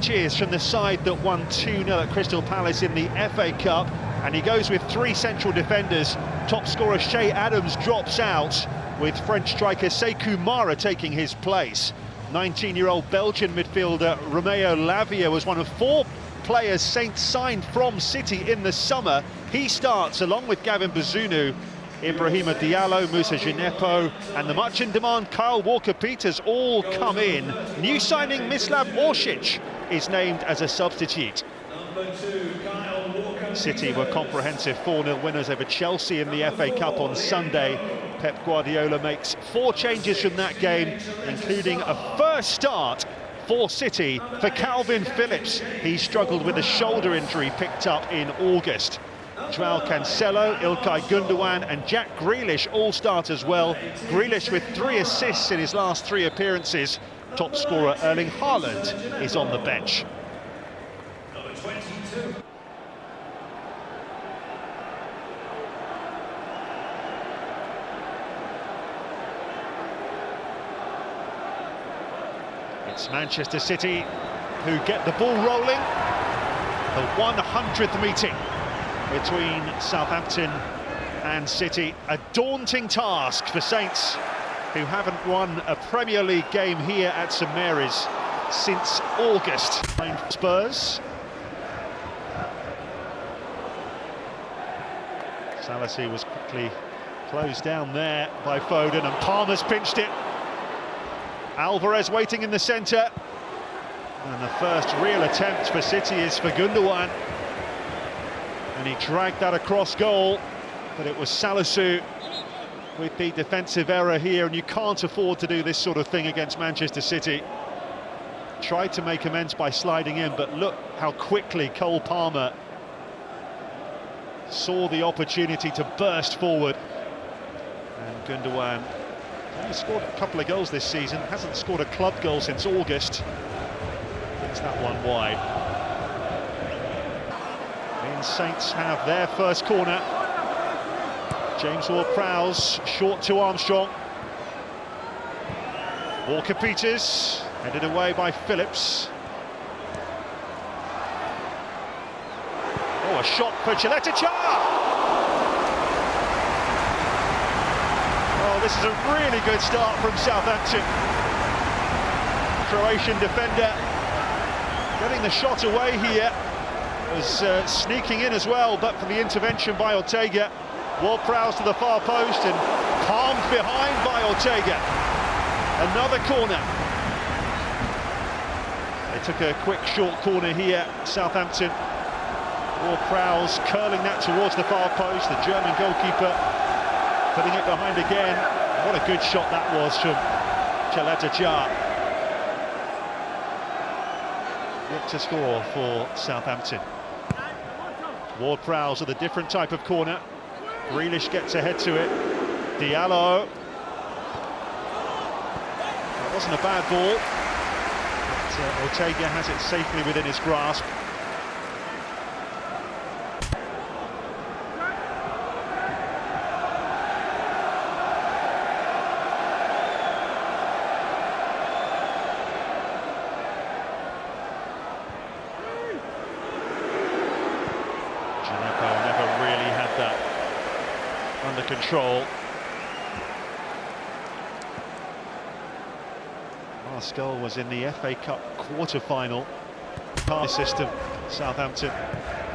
Cheers from the side that won 2-0 at Crystal Palace in the FA Cup, and he goes with 3 central defenders. Top scorer Che Adams drops out, with French striker Sekou Mara taking his place. 19-year-old Belgian midfielder Romeo Lavia was one of 4 players Saints signed from City in the summer. He starts along with Gavin Bazunu, Ibrahima Diallo, Moussa Djenepo and the much in demand Kyle Walker-Peters all come in. New signing Mislav Oršić is named as a substitute. City were comprehensive 4-0 winners over Chelsea in the FA Cup on Sunday. Pep Guardiola makes 4 changes from that game, including a first start for City for Calvin Phillips. He struggled with a shoulder injury picked up in August. Joao Cancelo, Ilkay Gundogan and Jack Grealish all start as well. Grealish with 3 assists in his last 3 appearances. Top scorer Erling Haaland is on the bench. Number 22. It's Manchester City who get the ball rolling. The 100th meeting between Southampton and City. A daunting task for Saints, who haven't won a Premier League game here at St Mary's since August. Spurs. Salasi was quickly closed down there by Foden, and Palmer's pinched it. Alvarez waiting in the centre. And the first real attempt for City is for Gundogan. And he dragged that across goal, but it was Salisu with the defensive error here, and you can't afford to do this sort of thing against Manchester City. Tried to make amends by sliding in, but look how quickly Cole Palmer saw the opportunity to burst forward. And Gundogan only scored a couple of goals this season, hasn't scored a club goal since August. Gets that one wide. Saints have their first corner. James Ward-Prowse short to Armstrong. Walker-Peters headed away by Phillips. Oh, a shot for Chiletichar. Oh, this is a really good start from Southampton. Croatian defender getting the shot away here. Was sneaking in as well, but for the intervention by Ortega. Ward-Prowse to the far post and palmed behind by Ortega. Another corner. They took a quick short corner here, Southampton. Ward-Prowse curling that towards the far post. The German goalkeeper putting it behind again. What a good shot that was from Chiletichar. Yet to score for Southampton. Ward-Prowse with a different type of corner. Grealish gets ahead to it. Diallo. That wasn't a bad ball, but Ortega has it safely within his grasp. Under control. Last goal was in the FA Cup quarter-final. Pass system, Southampton.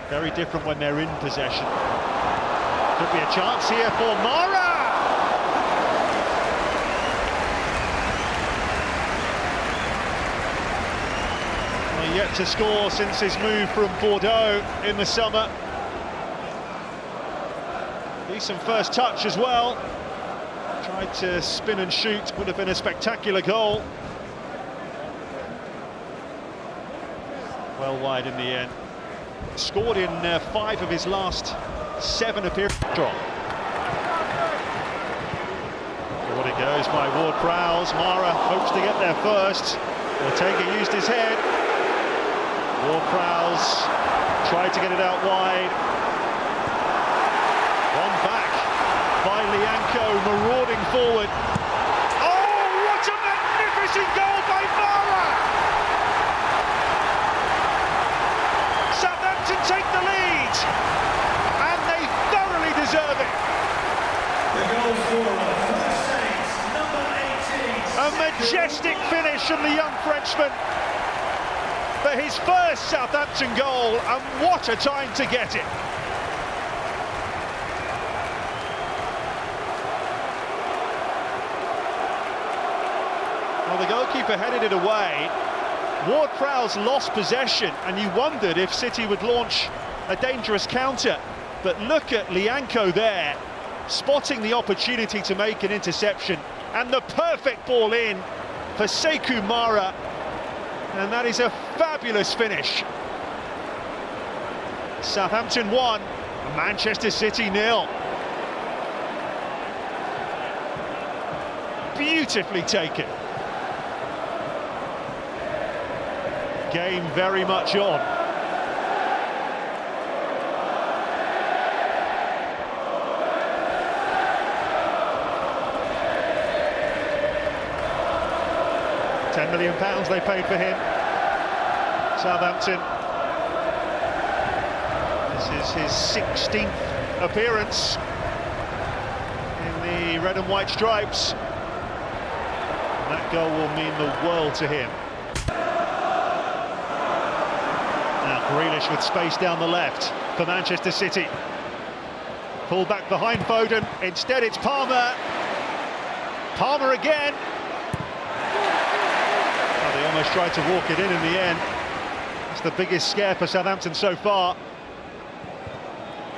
Very different when they're in possession. Could be a chance here for Mara! Well, yet to score since his move from Bordeaux in the summer. Decent first touch as well. Tried to spin and shoot, would have been a spectacular goal. Well wide in the end. Scored in 5 of his last 7 appearances. Drop. Forward it goes by Ward-Prowse. Mara hopes to get there first. Ortega used his head. Ward-Prowse tried to get it out wide. By Lianco, marauding forward. Oh, what a magnificent goal by Mara! celebration, the young Frenchman, for his first Southampton goal, and what a time to get it. Well, the goalkeeper headed it away. Ward-Prowse lost possession, and you wondered if City would launch a dangerous counter. But look at Lianco there, spotting the opportunity to make an interception, and the perfect ball in for Sekou Mara. And that is a fabulous finish. Southampton 1, Manchester City 0. Beautifully taken. Game very much on. £10 million they paid for him. Southampton. This is his 16th appearance in the red and white stripes. And that goal will mean the world to him. Now Grealish with space down the left for Manchester City. Pulled back behind Foden. Instead it's Palmer. Palmer again. They almost tried to walk it in the end. That's the biggest scare for Southampton so far.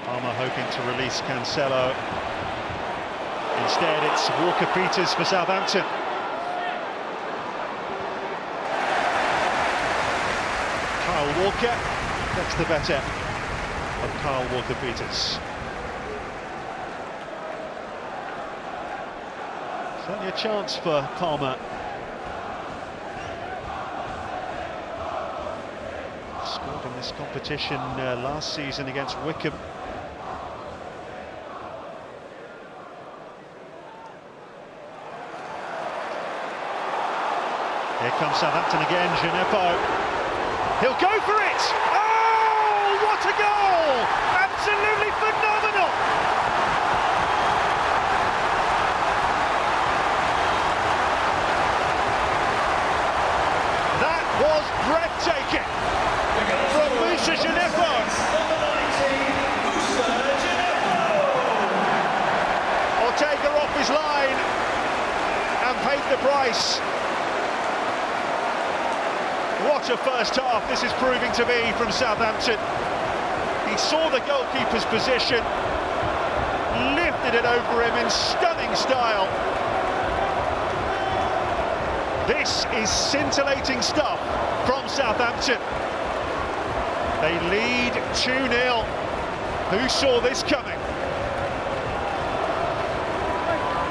Palmer hoping to release Cancelo. Instead, it's Walker-Peters for Southampton. Kyle Walker gets the better of Kyle Walker-Peters. Certainly a chance for Palmer. Scored in this competition last season against Wickham. Here comes Southampton again, Gineppo. He'll go for it! Oh, what a goal! Absolutely phenomenal! That was breathtaking from Moussa Gineppo. Ortega off his line and paid the price. What a first half this is proving to be from Southampton. He saw the goalkeeper's position, lifted it over him in stunning style. This is scintillating stuff from Southampton. They lead 2-0. Who saw this coming?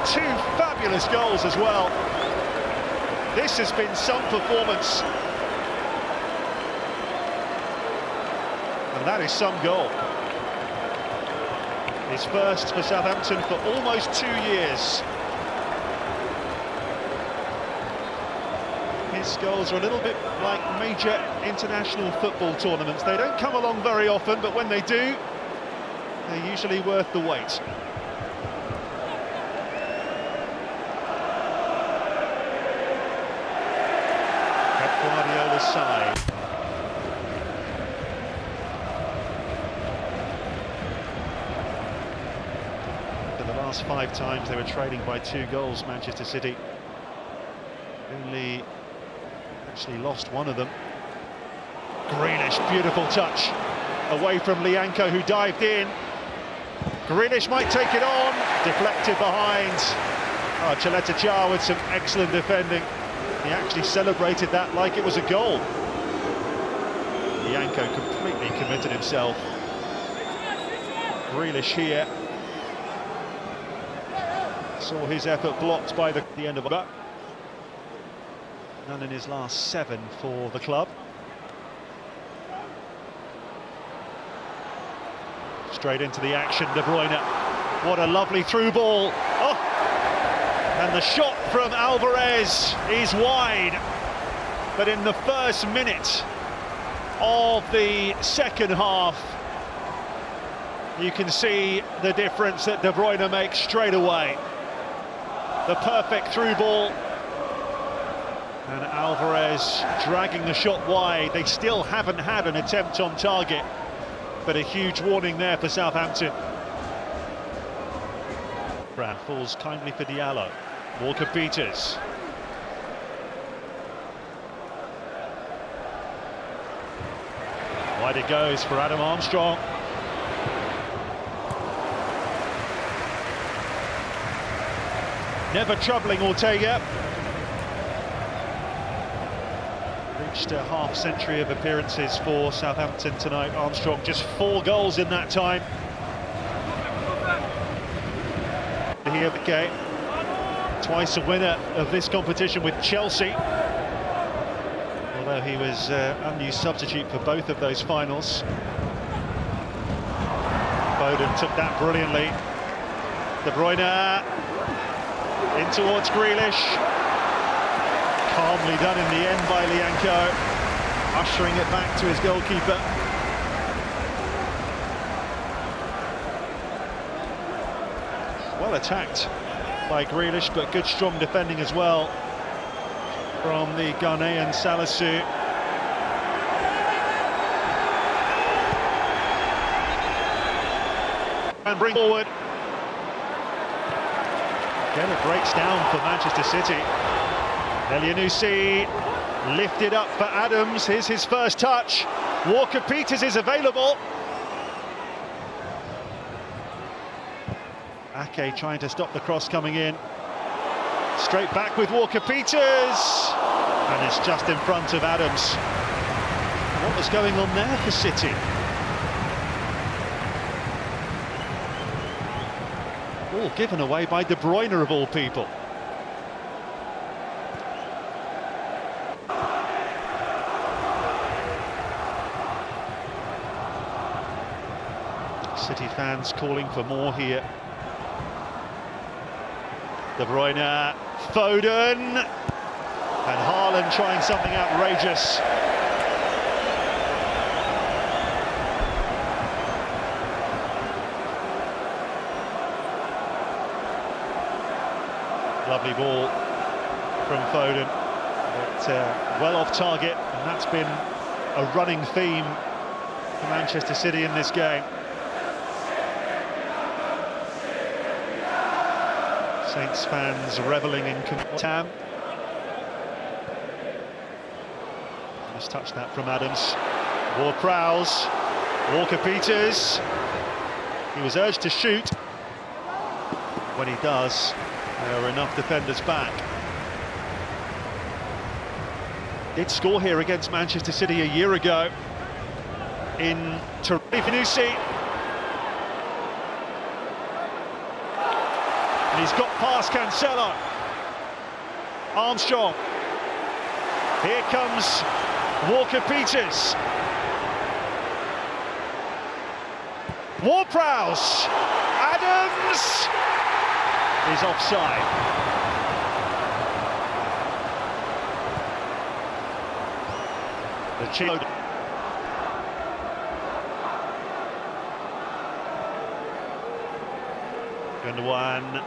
Two fabulous goals as well. This has been some performance. And that is some goal. His first for Southampton for almost 2 years. His goals are a little bit like major international football tournaments. They don't come along very often, but when they do, they're usually worth the wait. Pep Guardiola's side. Last 5 times they were trailing by 2 goals, Manchester City only actually lost one of them. Grealish, beautiful touch away from Lianco, who dived in. Grealish might take it on, deflected behind. Oh, Chaleta-Jar with some excellent defending. He actually celebrated that like it was a goal. Lianco completely committed himself. Grealish here saw his effort blocked by the end of the back. None in his last 7 for the club. Straight into the action, De Bruyne. What a lovely through ball. Oh! And the shot from Alvarez is wide. But in the first minute of the second half, you can see the difference that De Bruyne makes straight away. The perfect through ball. And Alvarez dragging the shot wide. They still haven't had an attempt on target, but a huge warning there for Southampton. Brad falls kindly for Diallo. Walker-Peters. Wide it goes for Adam Armstrong. Never troubling Ortega. Reached a half-century of appearances for Southampton tonight. Armstrong just 4 goals in that time. Here the game. Twice a winner of this competition with Chelsea. Although he was unused substitute for both of those finals. Foden took that brilliantly. De Bruyne in towards Grealish. Calmly done in the end by Lianco, ushering it back to his goalkeeper. Well attacked by Grealish, but good strong defending as well from the Ghanaian Salisu. And bring forward. Again, it breaks down for Manchester City. Elianusi lifted up for Adams. Here's his first touch. Walker-Peters is available. Ake trying to stop the cross coming in. Straight back with Walker-Peters. And it's just in front of Adams. What was going on there for City? All given away by De Bruyne of all people. City fans calling for more here. De Bruyne, Foden, and Haaland trying something outrageous. Lovely ball from Foden, but well off target, and that's been a running theme for Manchester City in this game. Saints fans revelling in Tam. Just touched that from Adams. Ward-Prowse, Walker-Peters. He was urged to shoot. When he does, there are enough defenders back. Did score here against Manchester City a year ago in Elianusi. And he's got past Cancelo. Armstrong. Here comes Walker-Peters. Ward-Prowse. Adams is offside. The Child. Gundogan.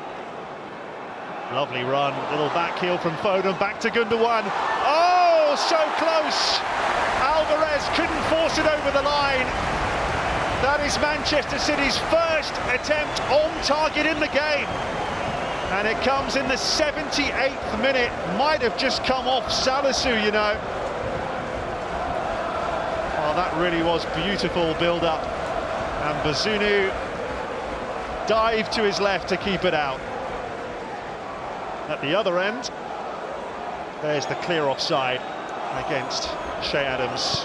Lovely run, little back heel from Foden, back to Gundogan. Oh, so close! Alvarez couldn't force it over the line. That is Manchester City's first attempt on target in the game. And it comes in the 78th minute. Might have just come off Salisu, you know. Oh, that really was beautiful build-up. And Bazunu dived to his left to keep it out. At the other end, there's the clear offside against Che Adams.